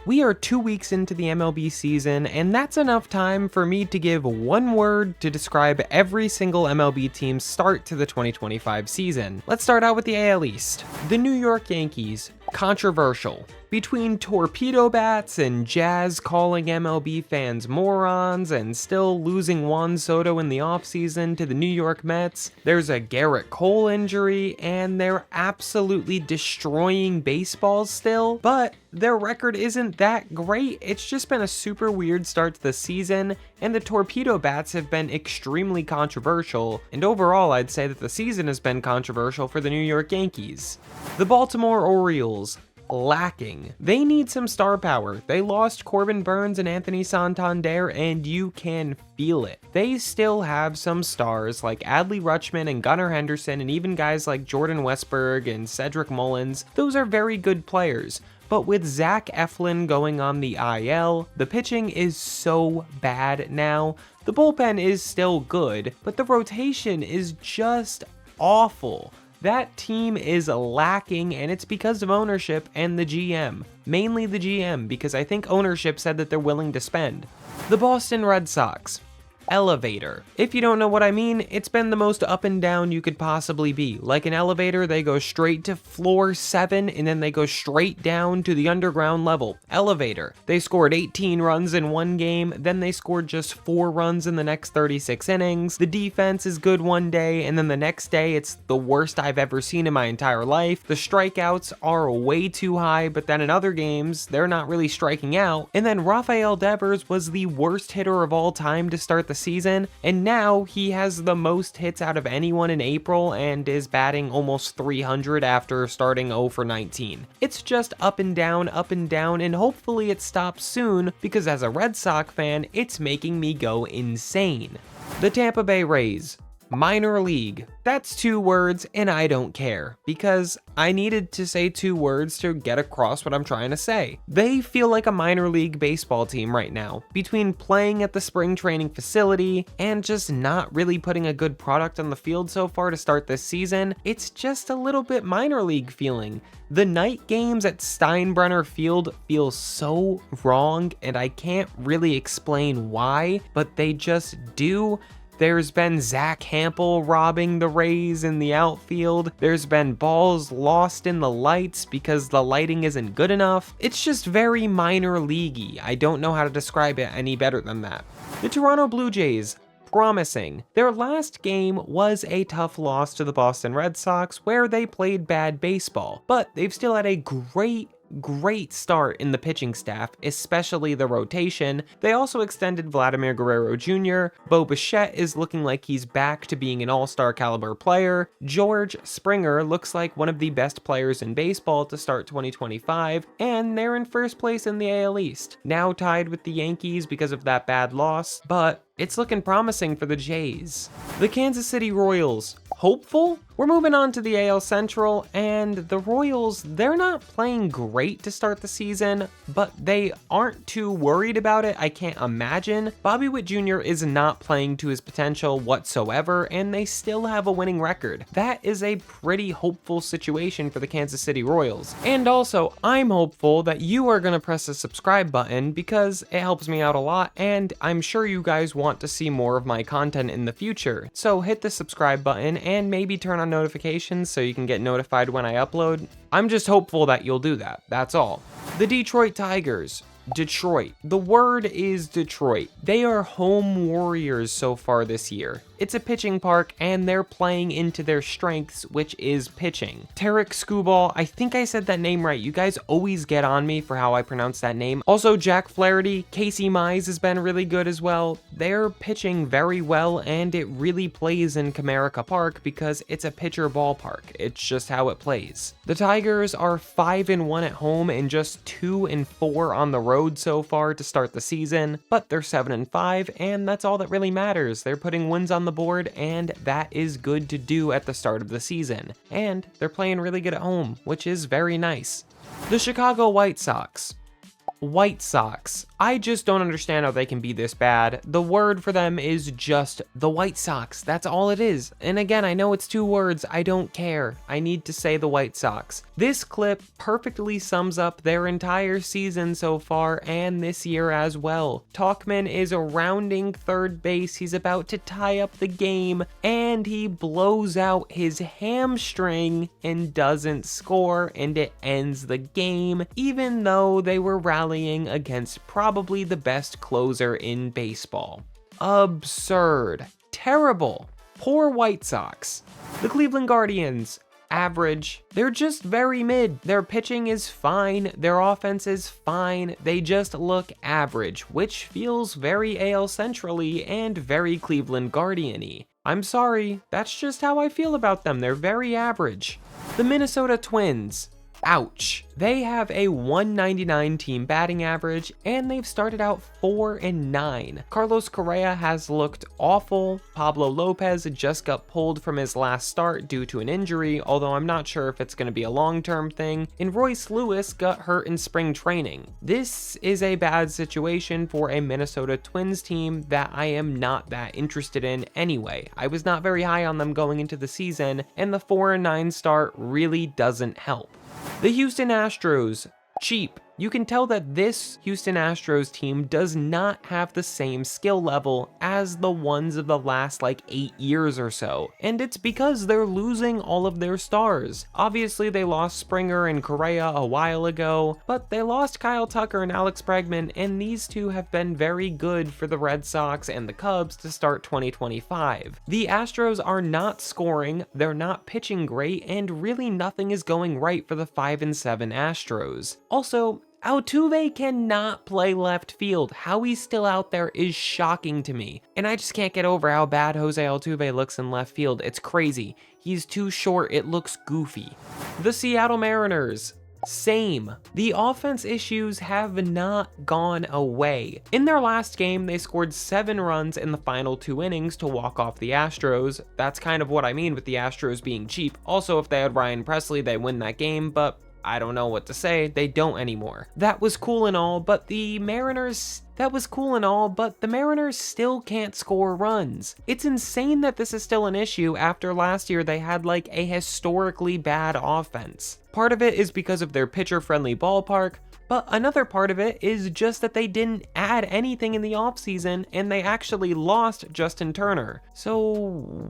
We are 2 weeks into the MLB season, and that's enough time for me to give one word to describe every single MLB team's start to the 2025 season. Let's start out with the AL East. The New York Yankees. Controversial. Between torpedo bats and Jazz calling MLB fans morons and still losing Juan Soto in the offseason to the New York Mets, there's a Garrett Cole injury, and they're absolutely destroying baseball still, but their record isn't that great. It's just been a super weird start to the season, and the torpedo bats have been extremely controversial, and overall I'd say that the season has been controversial for the New York Yankees. The Baltimore Orioles. Lacking. They need some star power. They lost Corbin Burns and Anthony Santander, and you can feel it. They still have some stars like Adley Rutschman and Gunnar Henderson, and even guys like Jordan Westburg and Cedric Mullins. Those are very good players. But with Zach Eflin going on the IL, the pitching is so bad now. The bullpen is still good, but the rotation is just awful. That team is lacking, and it's because of ownership and the GM. Mainly the GM, because I think ownership said that they're willing to spend. The Boston Red Sox. Elevator. If you don't know what I mean, it's been the most up and down you could possibly be. Like an elevator, they go straight to floor 7 and then they go straight down to the underground level. Elevator. They scored 18 runs in one game, then they scored just 4 runs in the next 36 innings. The defense is good one day, and then the next day it's the worst I've ever seen in my entire life. The strikeouts are way too high, but then in other games, they're not really striking out. And then Rafael Devers was the worst hitter of all time to start the season, and now he has the most hits out of anyone in April and is batting almost 300 after starting 0 for 19. It's just up and down, and hopefully it stops soon, because as a Red Sox fan, it's making me go insane. The Tampa Bay Rays. Minor league. That's 2 words, and I don't care, because I needed to say 2 words to get across what I'm trying to say. They feel like a minor league baseball team right now. Between playing at the spring training facility and just not really putting a good product on the field so far to start this season, it's just a little bit minor league feeling. The night games at Steinbrenner Field feel so wrong, and I can't really explain why, but they just do. There's been Zach Hampel robbing the Rays in the outfield. There's been balls lost in the lights because the lighting isn't good enough. It's just very minor leaguey. I don't know how to describe it any better than that. The Toronto Blue Jays. Promising. Their last game was a tough loss to the Boston Red Sox, where they played bad baseball, but they've still had a great start in the pitching staff, especially the rotation. They also extended Vladimir Guerrero Jr. Bo Bichette is looking like he's back to being an all-star caliber player. George Springer looks like one of the best players in baseball to start 2025, and they're in first place in the AL East. Now tied with the Yankees because of that bad loss, but it's looking promising for the Jays. The Kansas City Royals. Hopeful? We're moving on to the AL Central, and the Royals, they're not playing great to start the season, but they aren't too worried about it, I can't imagine. Bobby Witt Jr. is not playing to his potential whatsoever, and they still have a winning record. That is a pretty hopeful situation for the Kansas City Royals. And also, I'm hopeful that you are going to press the subscribe button because it helps me out a lot, and I'm sure you guys want to see more of my content in the future. So hit the subscribe button and maybe turn on notifications so you can get notified when I upload. I'm just hopeful that you'll do that, that's all. The Detroit Tigers. Detroit. The word is Detroit. They are home warriors so far this year. It's a pitching park, and they're playing into their strengths, which is pitching. Tarek Skubal, I think I said that name right. You guys always get on me for how I pronounce that name. Also, Jack Flaherty, Casey Mize has been really good as well. They're pitching very well, and it really plays in Comerica Park because it's a pitcher ballpark. It's just how it plays. The Tigers are 5-1 at home and just 2-4 on the road so far to start the season, but they're 7-5, and that's all that really matters. They're putting wins on the board, and that is good to do at the start of the season. And they're playing really good at home, which is very nice. The Chicago White Sox. White Sox. I just don't understand how they can be this bad. The word for them is just the White Sox. That's all it is. And again, I know it's 2 words. I don't care. I need to say the White Sox. This clip perfectly sums up their entire season so far and this year as well. Tauchman is rounding third base. He's about to tie up the game and he blows out his hamstring and doesn't score, and it ends the game, even though they were rallying against probably the best closer in baseball. Absurd. Terrible. Poor White Sox. The Cleveland Guardians. Average. They're just very mid. Their pitching is fine. Their offense is fine. They just look average, which feels very AL Central-y and very Cleveland Guardian-y. I'm sorry, that's just how I feel about them. They're very average. The Minnesota Twins. Ouch. They have a 199 team batting average, and they've started out 4-9. Carlos Correa has looked awful. Pablo Lopez just got pulled from his last start due to an injury, although I'm not sure if it's going to be a long-term thing, and Royce Lewis got hurt in spring training. This is a bad situation for a Minnesota Twins team that I am not that interested in anyway. I was not very high on them going into the season, and the 4-9 start really doesn't help. The Houston Astros. Cheap. You can tell that this Houston Astros team does not have the same skill level as the ones of the last 8 years or so, and it's because they're losing all of their stars. Obviously they lost Springer and Correa a while ago, but they lost Kyle Tucker and Alex Bregman, and these two have been very good for the Red Sox and the Cubs to start 2025. The Astros are not scoring, they're not pitching great, and really nothing is going right for the 5-7 Astros. Also, Altuve cannot play left field. How he's still out there is shocking to me. And I just can't get over how bad Jose Altuve looks in left field. It's crazy. He's too short. It looks goofy. The Seattle Mariners. Same. The offense issues have not gone away. In their last game, they scored 7 runs in the final 2 innings to walk off the Astros. That's kind of what I mean with the Astros being cheap. Also, if they had Ryan Presley, they win that game, but I don't know what to say, they don't anymore. That was cool and all, but the Mariners still can't score runs. It's insane that this is still an issue after last year they had a historically bad offense. Part of it is because of their pitcher-friendly ballpark, but another part of it is just that they didn't add anything in the offseason and they actually lost Justin Turner. So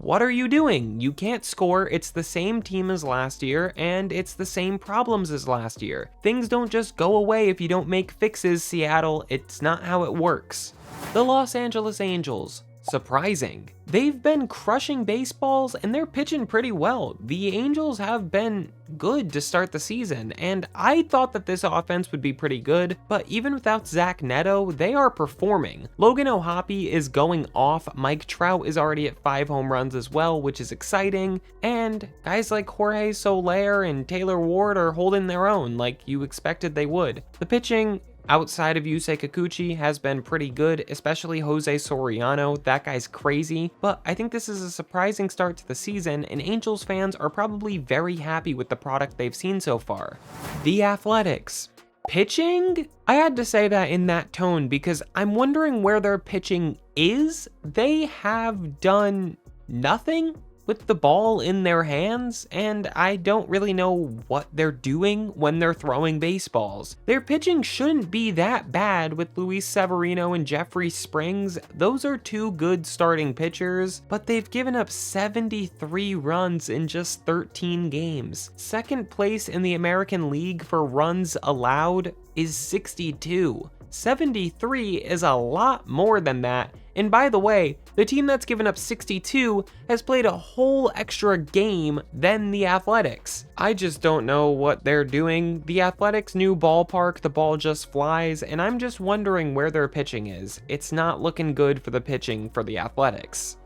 what are you doing? You can't score, it's the same team as last year, and it's the same problems as last year. Things don't just go away if you don't make fixes, Seattle. It's not how it works. The Los Angeles Angels. Surprising. They've been crushing baseballs and they're pitching pretty well. The Angels have been good to start the season, and I thought that this offense would be pretty good, but even without Zach Neto, they are performing. Logan O'Hoppe is going off, Mike Trout is already at 5 home runs as well, which is exciting, and guys like Jorge Soler and Taylor Ward are holding their own like you expected they would. The pitching outside of Yusei Kikuchi has been pretty good, especially Jose Soriano. That guy's crazy, but I think this is a surprising start to the season, and Angels fans are probably very happy with the product they've seen so far. The Athletics. Pitching? I had to say that in that tone because I'm wondering where their pitching is. They have done nothing with the ball in their hands, and I don't really know what they're doing when they're throwing baseballs. Their pitching shouldn't be that bad with Luis Severino and Jeffrey Springs. Those are 2 good starting pitchers, but they've given up 73 runs in just 13 games. Second place in the American League for runs allowed is 62. 73 is a lot more than that. And by the way, the team that's given up 62 has played a whole extra game than the Athletics. I just don't know what they're doing. The Athletics' new ballpark, the ball just flies, and I'm just wondering where their pitching is. It's not looking good for the pitching for the Athletics.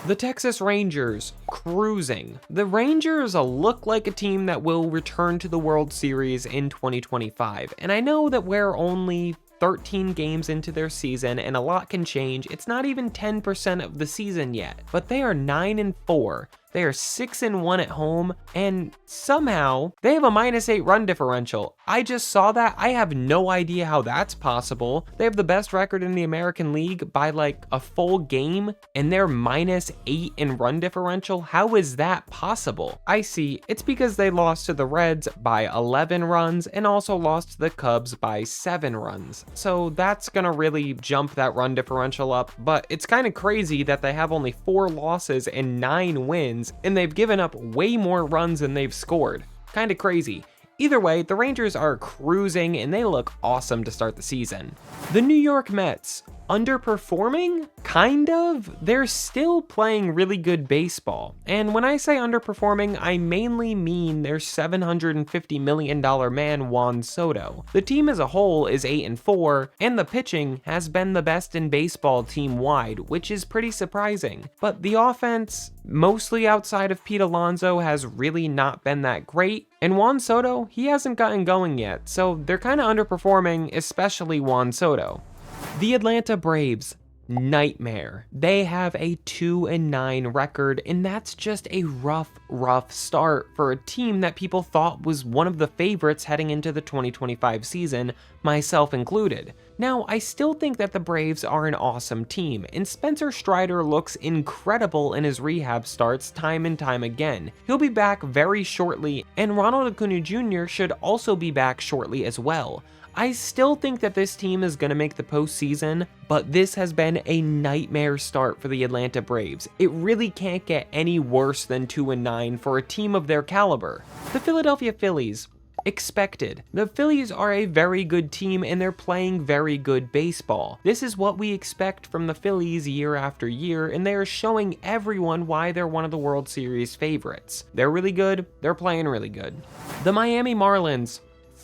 The Texas Rangers, cruising. The Rangers look like a team that will return to the World Series in 2025, and I know that we're only 13 games into their season and a lot can change. It's not even 10% of the season yet, but they are 9-4. They are 6-1 at home, and somehow they have a -8 run differential. I just saw that. I have no idea how that's possible. They have the best record in the American League by like a full game, and they're -8 in run differential. How is that possible? I see. It's because they lost to the Reds by 11 runs and also lost to the Cubs by 7 runs. So that's gonna really jump that run differential up, but it's kind of crazy that they have only 4 losses and 9 wins, and they've given up way more runs than they've scored. Kind of crazy. Either way, the Rangers are cruising and they look awesome to start the season. The New York Mets, underperforming? Kind of. They're still playing really good baseball. And when I say underperforming, I mainly mean their $750 million man Juan Soto. The team as a whole is 8-4, and the pitching has been the best in baseball team-wide, which is pretty surprising. But the offense, mostly outside of Pete Alonso, has really not been that great. And Juan Soto, he hasn't gotten going yet, so they're kind of underperforming, especially Juan Soto. The Atlanta Braves, nightmare. They have a 2-9 record, and that's just a rough start for a team that people thought was one of the favorites heading into the 2025 season, myself included. Now, I still think that the Braves are an awesome team, and Spencer Strider looks incredible in his rehab starts time and time again. He'll be back very shortly, and Ronald Acuna Jr. should also be back shortly as well. I still think that this team is going to make the postseason, but this has been a nightmare start for the Atlanta Braves. It really can't get any worse than 2-9 for a team of their caliber. The Philadelphia Phillies, expected. The Phillies are a very good team and they're playing very good baseball. This is what we expect from the Phillies year after year, and they are showing everyone why they're one of the World Series favorites. They're really good, they're playing really good. The Miami Marlins,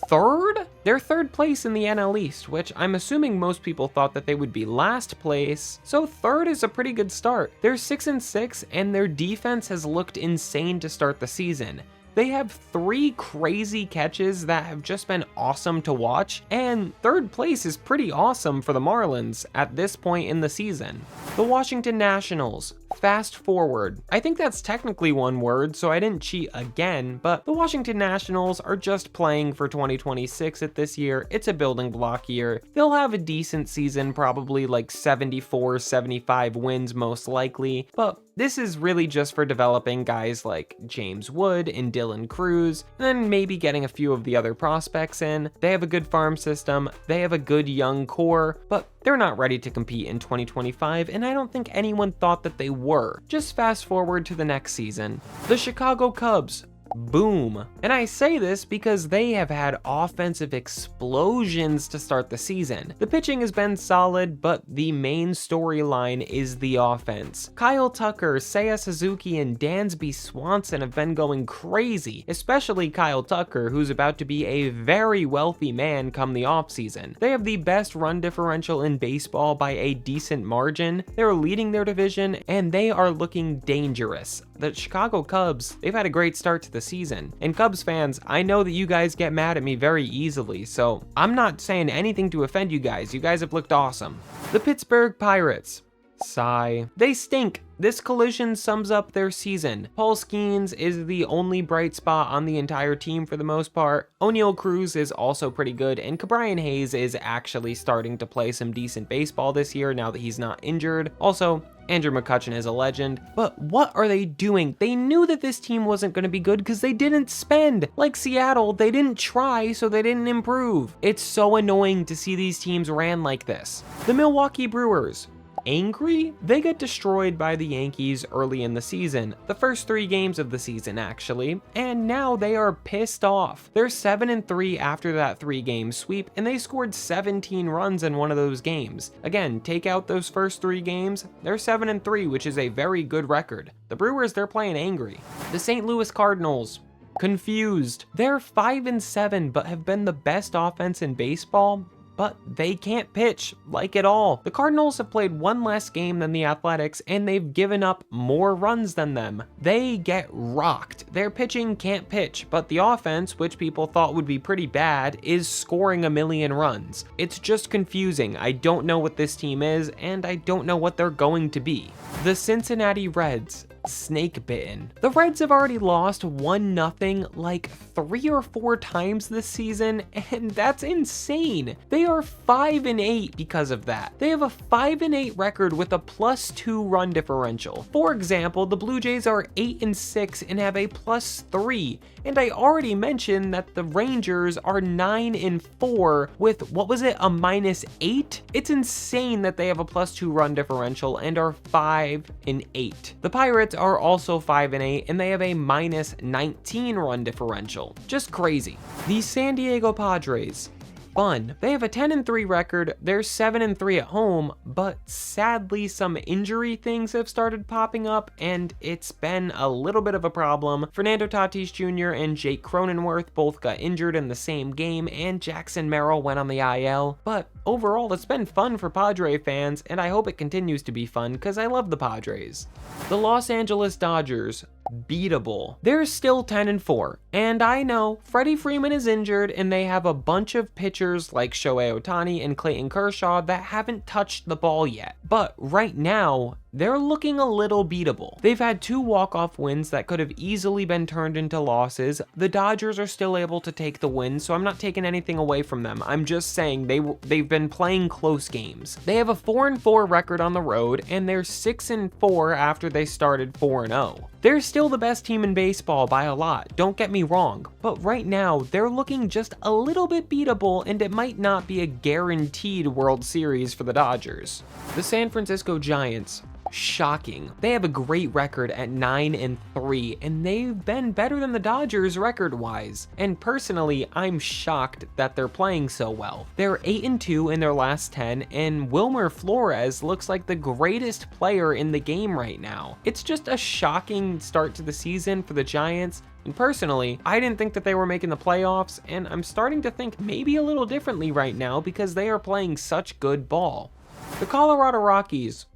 third? They're third place in the NL East, which I'm assuming most people thought that they would be last place, so third is a pretty good start. They're 6-6, and their defense has looked insane to start the season. They have 3 crazy catches that have just been awesome to watch, and third place is pretty awesome for the Marlins at this point in the season. The Washington Nationals, fast forward. I think that's technically one word, so I didn't cheat again, but the Washington Nationals are just playing for 2026 at this year. It's a building block year. They'll have a decent season, probably like 74, 75 wins most likely, but this is really just for developing guys like James Wood and Dylan Cruz, and then maybe getting a few of the other prospects in. They have a good farm system, they have a good young core, but they're not ready to compete in 2025, and I don't think anyone thought that they were. Just fast forward to the next season. The Chicago Cubs, boom. And I say this because they have had offensive explosions to start the season. The pitching has been solid, but the main storyline is the offense. Kyle Tucker, Seiya Suzuki, and Dansby Swanson have been going crazy, especially Kyle Tucker, who's about to be a very wealthy man come the offseason. They have the best run differential in baseball by a decent margin. They're leading their division, and they are looking dangerous. The Chicago Cubs, they've had a great start to the season. And Cubs fans, I know that you guys get mad at me very easily, so I'm not saying anything to offend you guys. You guys have looked awesome. The Pittsburgh Pirates, sigh. They stink. This collision sums up their season. Paul Skeens is the only bright spot on the entire team for the most part. O'Neal Cruz is also pretty good, and Ke'Bryan Hayes is actually starting to play some decent baseball this year now that he's not injured. Also, Andrew McCutchen is a legend, but what are they doing? They knew that this team wasn't going to be good because they didn't spend. Like Seattle, they didn't try, so they didn't improve. It's so annoying to see these teams ran like this. The Milwaukee Brewers, angry? They got destroyed by the Yankees early in the season, the first 3 games of the season actually, and now they are pissed off. They're 7-3 after that 3-game sweep, and they scored 17 runs in one of those games. Again, take out those first 3 games, they're 7-3, which is a very good record. The Brewers, they're playing angry. The St. Louis Cardinals, confused. They're 5-7, but have been the best offense in baseball, but they can't pitch, like at all. The Cardinals have played 1 less game than the Athletics, and they've given up more runs than them. They get rocked. Their pitching can't pitch, but the offense, which people thought would be pretty bad, is scoring a million runs. It's just confusing. I don't know what this team is, and I don't know what they're going to be. The Cincinnati Reds, snake bitten. The Reds have already lost 1-0 like 3 or 4 times this season, and that's insane. They are 5-8 because of that. They have a 5-8 record with a +2 run differential. For example, the Blue Jays are 8-6 and have a +3, and I already mentioned that the Rangers are 9-4 with, what was it, a -8? It's insane that they have a +2 run differential and are 5-8. The Pirates are also 5-8 and they have a -19 run differential. Just crazy. The San Diego Padres, fun. They have a 10-3 record, they're 7-3 at home, but sadly some injury things have started popping up and it's been a little bit of a problem. Fernando Tatis Jr. and Jake Cronenworth both got injured in the same game, and Jackson Merrill went on the IL, but overall it's been fun for Padre fans, and I hope it continues to be fun because I love the Padres. The Los Angeles Dodgers, beatable. They're still 10-4, and I know Freddie Freeman is injured and they have a bunch of pitchers like Shohei Ohtani and Clayton Kershaw that haven't touched the ball yet, but right now they're looking a little beatable. They've had 2 walk-off wins that could have easily been turned into losses. The Dodgers are still able to take the win, so I'm not taking anything away from them. I'm just saying they've been playing close games. They have a 4-4 record on the road, and they're 6-4 after they started 4-0. They're still the best team in baseball by a lot, don't get me wrong, but right now they're looking just a little bit beatable, and it might not be a guaranteed World Series for the Dodgers. The San Francisco Giants, shocking. They have a great record at 9-3, and they've been better than the Dodgers record-wise. And personally, I'm shocked that they're playing so well. They're 8-2 in their last 10, and Wilmer Flores looks like the greatest player in the game right now. It's just a shocking start to the season for the Giants. And personally, I didn't think that they were making the playoffs, and I'm starting to think maybe a little differently right now because they are playing such good ball. The Colorado Rockies,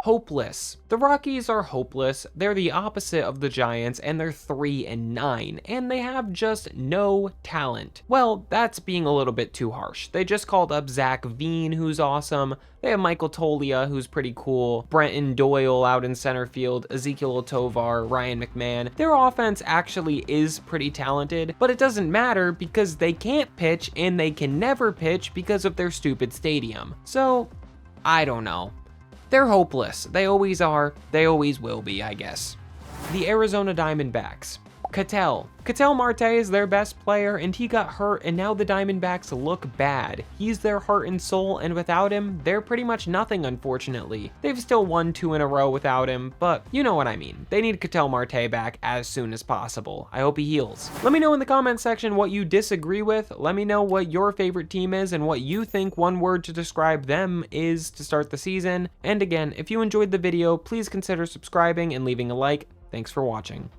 hopeless. The Rockies are hopeless. They're the opposite of the Giants, and they're 3-9, and they have just no talent. Well, that's being a little bit too harsh. They just called up Zach Veen, who's awesome. They have Michael Toglia, who's pretty cool, Brenton Doyle out in center field, Ezekiel Tovar, Ryan McMahon. Their offense actually is pretty talented, but it doesn't matter because they can't pitch, and they can never pitch because of their stupid stadium. So, I don't know. They're hopeless. They always are. They always will be, I guess. The Arizona Diamondbacks. Ketel Marte is their best player, and he got hurt, and now the Diamondbacks look bad. He's their heart and soul, and without him, they're pretty much nothing, unfortunately. They've still won 2 in a row without him, but you know what I mean. They need Ketel Marte back as soon as possible. I hope he heals. Let me know in the comment section what you disagree with. Let me know what your favorite team is and what you think one word to describe them is to start the season. And again, if you enjoyed the video, please consider subscribing and leaving a like. Thanks for watching.